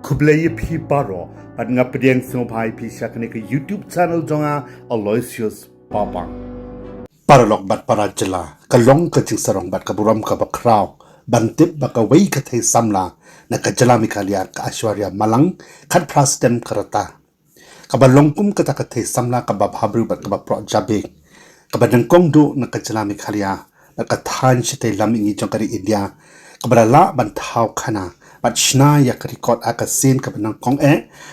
MEGHLAYA pi paro at nga pediang sumpai pi syakane ke YouTube channel jonga Aloysius Papang. Paralog bat parajala kalong ka sarong bat kaburam ka bakraw bantip baka wei ka thei samla na kajala mikalia ka Aishwarya Malang khat prastem karata kabalongkum ka thei samla ka babhabru bat ka pro jabe kabadangkong do na kajala mikalia na kathan chite lamingi jongkari India kabalala banthau khana Batshna ya record akasin ka nyngkong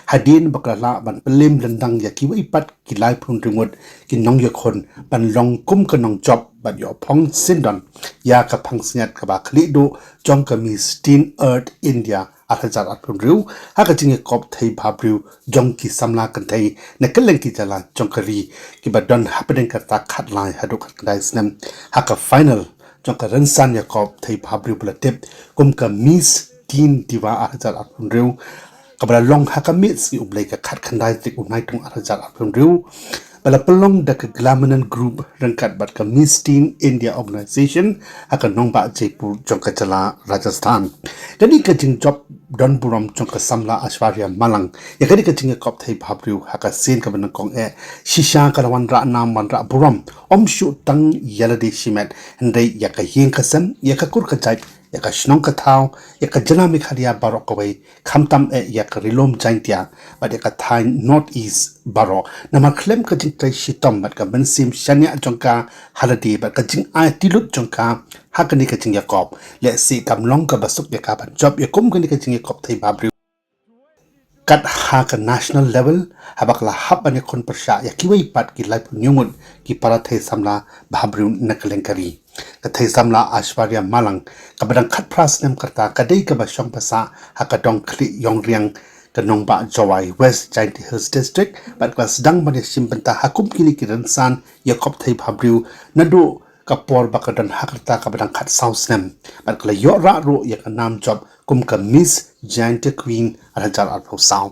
hadin baklala ban pelim lendang ya kiwa ipat kilai phun ringut kinong yakon ban long kum ka nong job ban yo phong sindon ya ka phangsiat ka ba khli do jong ka mi stin earth India ahajar atpun riu haka jinge kop thei bhabriu jong ki samla kan thei na keleng ki jala jong kari ki badon happening ka ta khatlai hadu khatlai snem haka final jong ka ransan ya kop thei bhabriu blatep kum ka mis tin diwa ahajar atpun riu kabala long hakamit si ublay ka khat khandai tik unai tung ahajar atpun riu bala pelong da ka glamanan group rangkat bat ka Miss Teen India Organization haka nongbah Jaipur jongka jala Rajasthan kani ka jing job don buram jongka samla Aishwarya Malang ya kani ka jing kop thei bhabriu haka sen ka nyngkong shisha kalawan ra nam man ra buram omshu tang yalade shimet handai ya ka yin kasam ya ka kur ka jai ya ka shnong ka thau ya ka jala mikhalia barok kawai khamtam ya ka rilom jaintia bat ya ka thai north east barok namar khlem ka jing trai shitom bat ka bensim shanya jongka haladi bat ka jing ai tilut jongka hakani ka jing yakop le si kamlong ka basuk ya ka ban job ya kum kani ka jing yakop thai babri kat ha ka national level habakla habane khon persha ya kiwai pat ki life nyungun ki para thai samla babri nakalengkari ka thei samla Aishwarya Malang ka badang khat pras nem karta kadai ka basong pasa hakadong kli yong riang ka nongbah Jawai West Giant Hills District bat ka sedang bani simbenta hakum kili kiransan yakop thei bhabriu nadu kapor bakadan hakarta ka badang khat south nem bat ka yo ra ro ya ka nam job kum ka Miss Giant Queen arajar arpo saw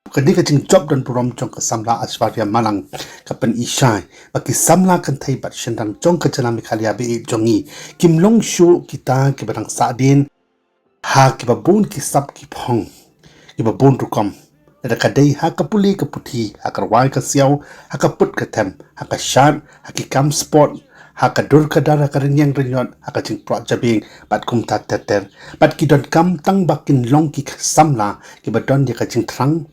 kadi ka jing job dan purom jong ka samla Aishwarya Malang ka pen ishai baki samla kan thei bat shendang jong ka jala mikhalia be jongi kimlong shu kita ki badang sadin ha ki babun ki sap ki phong ki babun rukom da kadai ha ka puli ka puthi ha karwai ka siaw ha ka put ka them ha ka shan ha ki kam sport ha ka dur ka dara ka renyang renyon ha ka jing pro jabing bat kum ta ter bat ki don kam tang bakin long ki samla ki badon ya ka jing thrang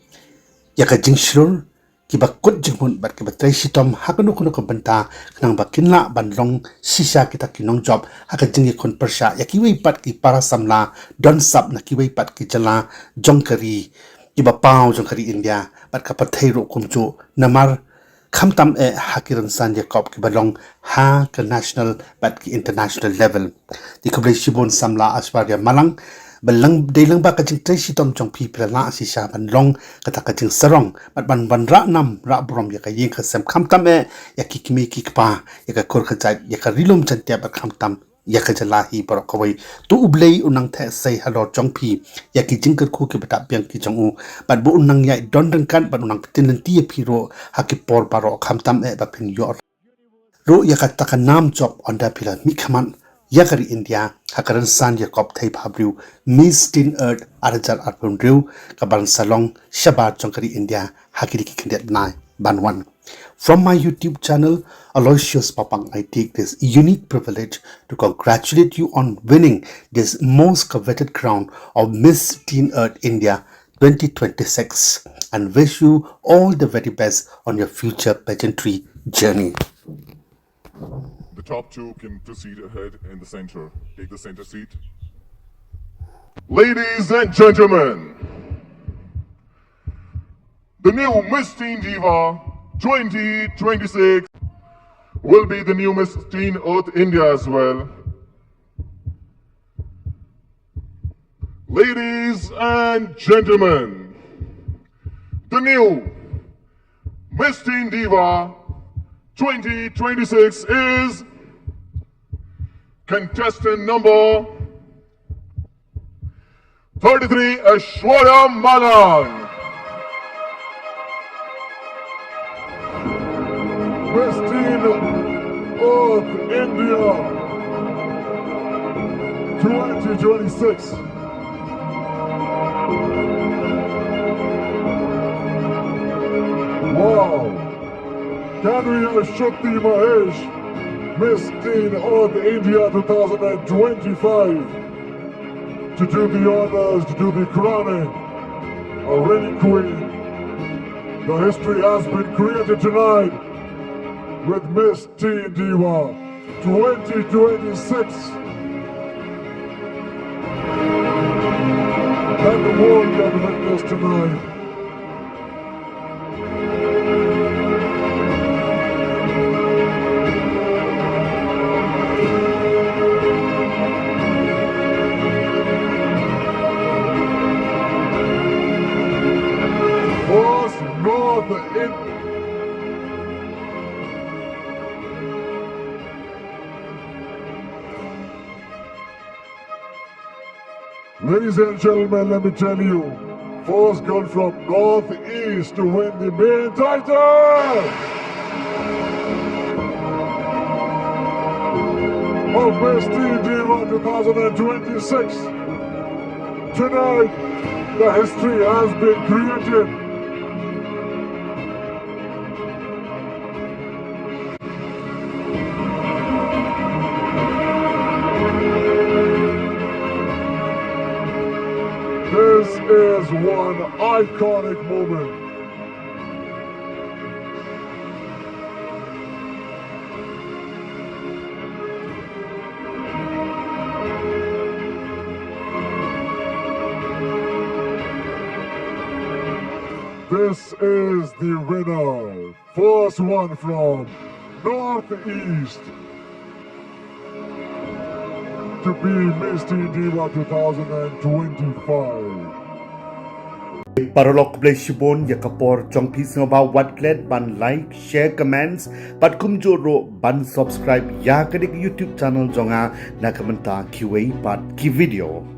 ya ka jing shlur ki bakut jingmun bat ki batrai shitom hakanu kuno ko banta nang bakinla banlong shisha kita kinong job haka jingi kon persha ya ki wei pat ki para samla don sap na ki wei pat ki jala jongkari ki ba pau jongkari India bat ka pathai ro kumju namar khamtam hakiran san yakop ki balong ha ka national bat ki international level di kublai shibon samla Aishwarya Malang balang delang ba ka jing trai shitom jong pi pila si sha ban long ka ka jing sarong bat ban ban ra nam ra brom ya ka yin ka sem khamtam ya ki kimi ki pa ya ka kor ka jai ya ka rilom chantia ba khamtam ya ka jala hi par ko wai tu ublei unang the sai halo jong pi ya ki jing ka khu ki bata piang ki jong u bat bu unang ya don dan kan bat unang tin ti pi ro ha ki por baro khamtam ba pin yor ro ya ka ta ka nam job onda pila mi khaman yakari India hakaran san yakop thei bhabriu Miss Teen Earth arajar arpun riu kaban salong shabat jongkari India hakiri ki kendet nai banwan from my YouTube channel Aloysius Papang. I take this unique privilege to congratulate you on winning this most coveted crown of Miss Teen Earth India 2026 and wish you all the very best on your future pageantry journey. The top two can proceed ahead in the center. Take the center seat. Ladies and gentlemen, the new Miss Teen Diva 2026 will be the new Miss Teen Earth India as well. Ladies and gentlemen, the new Miss Teen Diva 2026 is contestant number 33, Aishwarya Malang. Miss Teen Earth India 2026. Can we have Shakti Mahesh, Miss Teen Earth India 2025, to do the honors, to do the crowning, a reigning queen. The history has been created tonight with Miss Teen Diva 2026. And the world can witness tonight. First North in Ladies and gentlemen, let me tell you, first girl from Northeast to win the main title of Best Teen Diva 2026. Tonight, the history has been created. This is one iconic moment. This is the winner. First one from Northeast to be Miss Teen Diva 2025. Paralok play shibon yakapor chong piece about what glad ban like share comments but kum joro ban subscribe ya kadik YouTube channel jonga nakamanta QA part ki video.